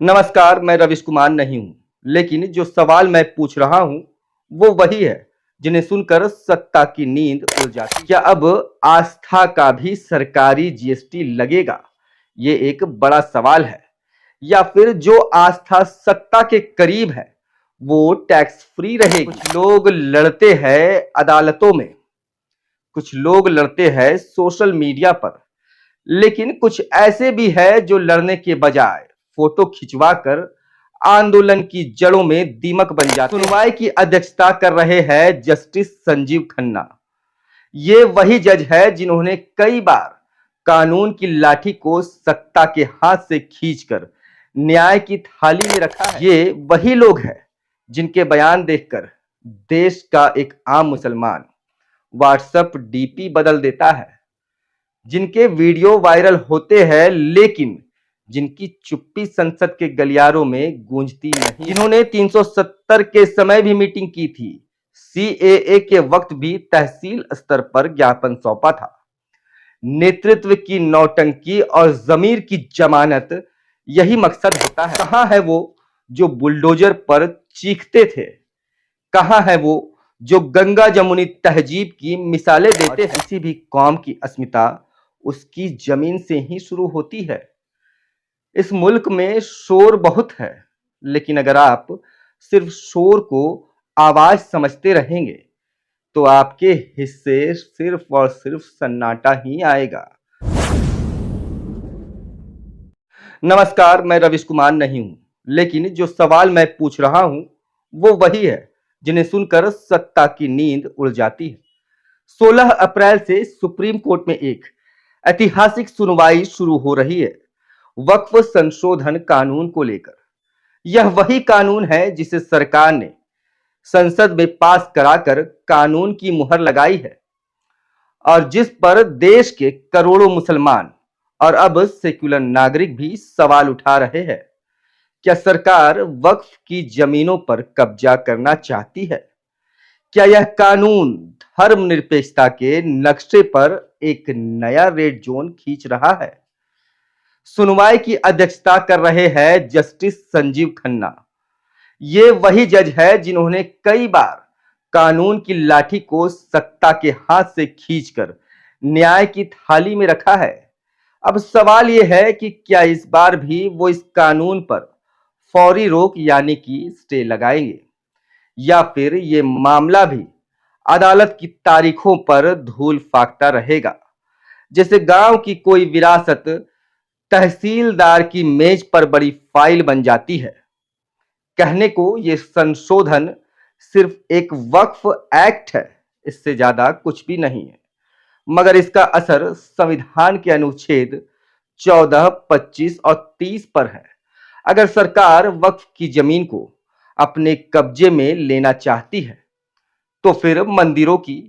नमस्कार, मैं रविश कुमार नहीं हूं, लेकिन जो सवाल मैं पूछ रहा हूं, वो वही है जिन्हें सुनकर सत्ता की नींद उड़ जाती है। क्या अब आस्था का भी सरकारी जीएसटी लगेगा? ये एक बड़ा सवाल है। या फिर जो आस्था सत्ता के करीब है, वो टैक्स फ्री रहेगी? कुछ लोग लड़ते हैं अदालतों में, कुछ लोग लड़ते हैं सोशल मीडिया पर, लेकिन कुछ ऐसे भी है जो लड़ने के बजाय फोटो खिंचवाकर आंदोलन की जड़ों में दीमक बन जाते हैं। सुनवाई की अध्यक्षता कर रहे हैं जस्टिस संजीव खन्ना। ये वही जज है जिन्होंने कई बार कानून की लाठी को सत्ता के हाथ से खींचकर न्याय की थाली में रखा है। ये वही लोग हैं जिनके बयान देखकर देश का एक आम मुसलमान व्हाट्सएप डीपी बदल देता है, जिनके वीडियो वायरल होते हैं लेकिन जिनकी चुप्पी संसद के गलियारों में गूंजती नहीं, जिन्होंने 370 के समय भी मीटिंग की थी, सीएए के वक्त भी तहसील स्तर पर ज्ञापन सौंपा था। नेतृत्व की नौटंकी और जमीर की जमानत, यही मकसद होता है। कहां है वो जो बुलडोजर पर चीखते थे? कहां है वो जो गंगा जमुनी तहजीब की मिसालें देते हैं? किसी भी कौम की अस्मिता उसकी जमीन से ही शुरू होती है। इस मुल्क में शोर बहुत है, लेकिन अगर आप सिर्फ शोर को आवाज समझते रहेंगे तो आपके हिस्से सिर्फ और सिर्फ सन्नाटा ही आएगा। नमस्कार, मैं रविश कुमार नहीं हूं, लेकिन जो सवाल मैं पूछ रहा हूं, वो वही है जिन्हें सुनकर सत्ता की नींद उड़ जाती है। 16 अप्रैल से सुप्रीम कोर्ट में एक ऐतिहासिक सुनवाई शुरू हो रही है वक्फ संशोधन कानून को लेकर। यह वही कानून है जिसे सरकार ने संसद में पास कराकर कानून की मुहर लगाई है और जिस पर देश के करोड़ों मुसलमान और अब सेक्युलर नागरिक भी सवाल उठा रहे हैं। क्या सरकार वक्फ की जमीनों पर कब्जा करना चाहती है? क्या यह कानून धर्मनिरपेक्षता के नक्शे पर एक नया रेड जोन खींच रहा है? सुनवाई की अध्यक्षता कर रहे हैं जस्टिस संजीव खन्ना। ये वही जज है जिन्होंने कई बार कानून की लाठी को सत्ता के हाथ से खींचकर न्याय की थाली में रखा है। अब सवाल यह है कि क्या इस बार भी वो इस कानून पर फौरी रोक यानी कि स्टे लगाएंगे, या फिर ये मामला भी अदालत की तारीखों पर धूल फाकता रहेगा। जैसे गांव की कोई विरासत तहसीलदार की मेज पर बड़ी फाइल बन जाती है। कहने को ये संशोधन सिर्फ एक वक्फ एक्ट है, इससे ज्यादा कुछ भी नहीं है, मगर इसका असर संविधान के अनुच्छेद 14, 25 और 30 पर है। अगर सरकार वक्फ की जमीन को अपने कब्जे में लेना चाहती है तो फिर मंदिरों की,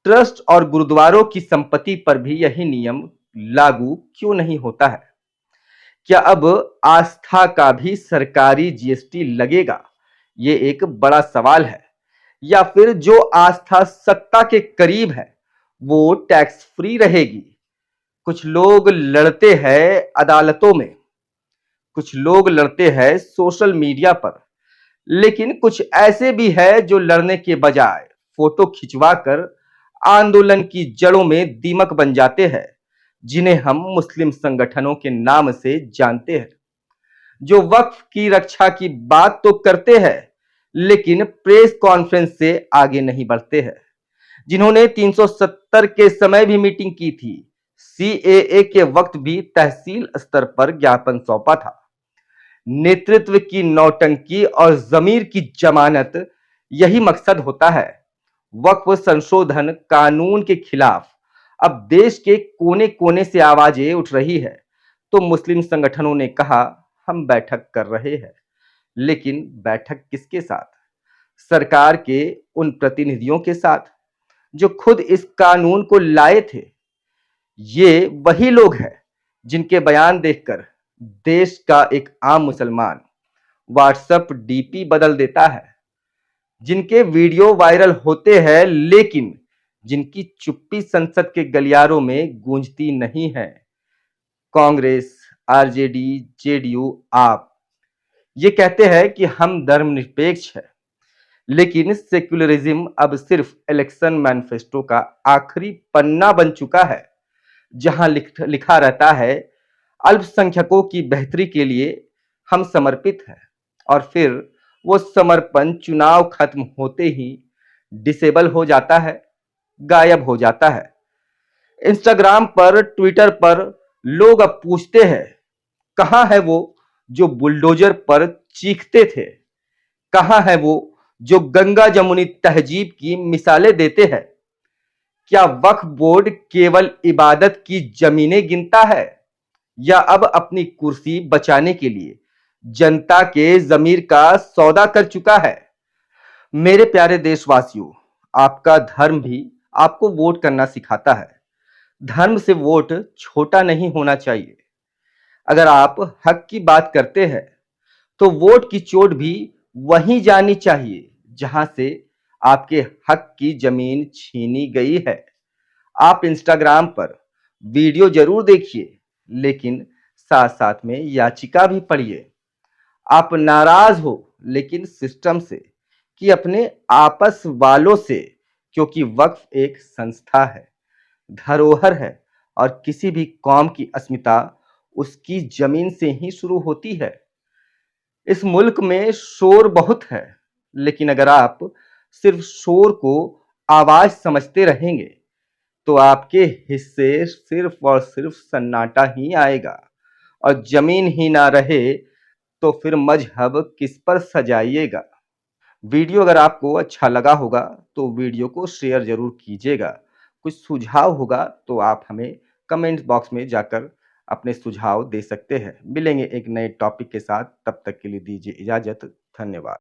ट्रस्ट और गुरुद्वारों की संपत्ति पर भी यही नियम लागू क्यों नहीं होता है? क्या अब आस्था का भी सरकारी जीएसटी लगेगा? ये एक बड़ा सवाल है। या फिर जो आस्था सत्ता के करीब है, वो टैक्स फ्री रहेगी? कुछ लोग लड़ते हैं अदालतों में, कुछ लोग लड़ते हैं सोशल मीडिया पर, लेकिन कुछ ऐसे भी है जो लड़ने के बजाय फोटो खिंचवाकर आंदोलन की जड़ों में दीमक बन जाते हैं, जिन्हें हम मुस्लिम संगठनों के नाम से जानते हैं, जो वक्फ की रक्षा की बात तो करते हैं लेकिन प्रेस कॉन्फ्रेंस से आगे नहीं बढ़ते हैं, जिन्होंने 370 के समय भी मीटिंग की थी, सीएए के वक्त भी तहसील स्तर पर ज्ञापन सौंपा था। नेतृत्व की नौटंकी और जमीर की जमानत, यही मकसद होता है। वक्फ संशोधन कानून के खिलाफ अब देश के कोने कोने से आवाजें उठ रही है, तो मुस्लिम संगठनों ने कहा हम बैठक कर रहे हैं। लेकिन बैठक किसके साथ? सरकार के उन प्रतिनिधियों के साथ जो खुद इस कानून को लाए थे। ये वही लोग हैं जिनके बयान देखकर देश का एक आम मुसलमान व्हाट्सएप डीपी बदल देता है, जिनके वीडियो वायरल होते हैं लेकिन जिनकी चुप्पी संसद के गलियारों में गूंजती नहीं है। कांग्रेस, आरजेडी, जेडीयू, आप, ये कहते हैं कि हम धर्मनिरपेक्ष हैं, लेकिन सेक्युलरिज्म अब सिर्फ इलेक्शन मैनिफेस्टो का आखिरी पन्ना बन चुका है, जहां लिखा रहता है अल्पसंख्यकों की बेहतरी के लिए हम समर्पित हैं, और फिर वो समर्पण चुनाव खत्म होते ही डिसेबल हो जाता है, गायब हो जाता है। इंस्टाग्राम पर, ट्विटर पर लोग अब पूछते हैं, कहां है वो जो बुलडोजर पर चीखते थे? कहां है वो जो गंगा जमुनी तहजीब की मिसालें देते हैं? क्या वक्फ बोर्ड केवल इबादत की जमीनें गिनता है, या अब अपनी कुर्सी बचाने के लिए जनता के जमीर का सौदा कर चुका है? मेरे प्यारे देशवासियों, आपका धर्म भी आपको वोट करना सिखाता है। धर्म से वोट छोटा नहीं होना चाहिए। अगर आप हक की बात करते हैं, तो वोट की चोट भी वहीं जानी चाहिए जहां से आपके हक की जमीन छीनी गई है। आप इंस्टाग्राम पर वीडियो जरूर देखिए, लेकिन साथ साथ में याचिका भी पढ़िए। आप नाराज हो, लेकिन सिस्टम से, कि अपने आपस वालों से, क्योंकि वक्फ एक संस्था है, धरोहर है, और किसी भी कौम की अस्मिता उसकी जमीन से ही शुरू होती है। इस मुल्क में शोर बहुत है, लेकिन अगर आप सिर्फ शोर को आवाज समझते रहेंगे, तो आपके हिस्से सिर्फ और सिर्फ सन्नाटा ही आएगा, और जमीन ही ना रहे तो फिर मजहब किस पर सजाइएगा। वीडियो अगर आपको अच्छा लगा होगा, तो वीडियो को शेयर जरूर कीजिएगा। कुछ सुझाव होगा तो आप हमें कमेंट बॉक्स में जाकर अपने सुझाव दे सकते हैं। मिलेंगे एक नए टॉपिक के साथ, तब तक के लिए दीजिए इजाजत। धन्यवाद।